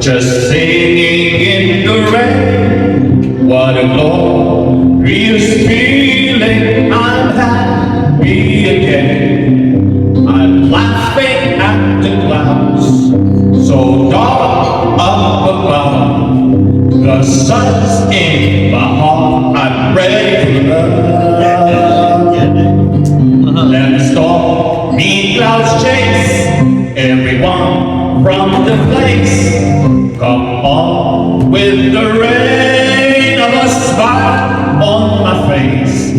just singing in the rain. What a glorious feeling, I'm happy again. I'm laughing at the clouds, so dark up above. The sun's in my heart, I'm ready for love. Let the stormy clouds chase everyone from the place. Come on with the rain of a smile on my face.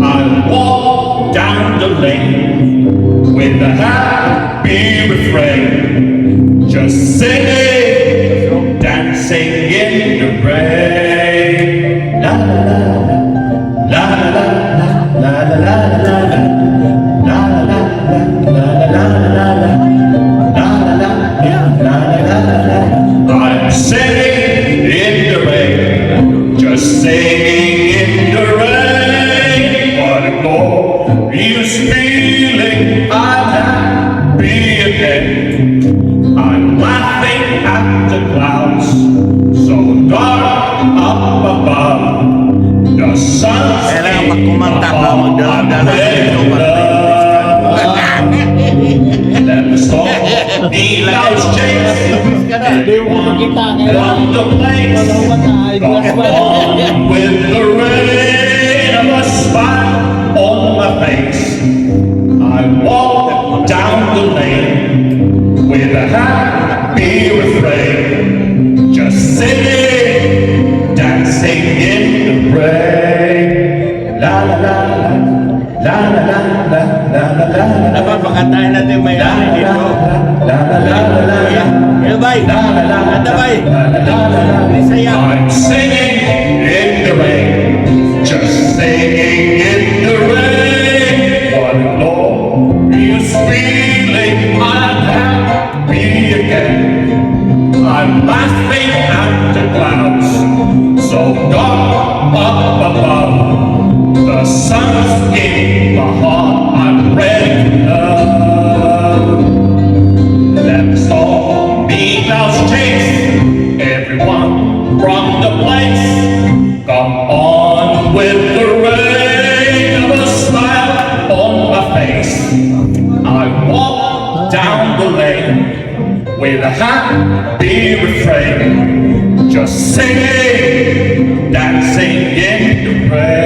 I walk down the lane with a happy refrain, just singing, dancing in the rain. La la la la la la la la la la la I'm singing in the rain, just singing in the rain. What a glorious feeling, I'm happy again. I'm laughing at the clouds, so dark up above. The sun's in my heart, I'm ready to love. Let the stormy clouds chase everyone from the place. Come on with the rain of a smile on my face. I walk down the lane with a happy refrain, just singing, dancing in the rain. La la la la la la la la la la. Dapat pakantahin natin may langit dito. Bay, anda bay. Saya. I'm singing in the rain, just singing in the rain. What a glorious feeling, I'm happy again. I'm laughing at the clouds, so dark up above. The sun's in my heart, I'm ready to love. Let the stormy clouds chase everyone from the place. Come on with the rain of a smile on my face. I walk down the lane with a happy refrain, just singing, dancing in the rain.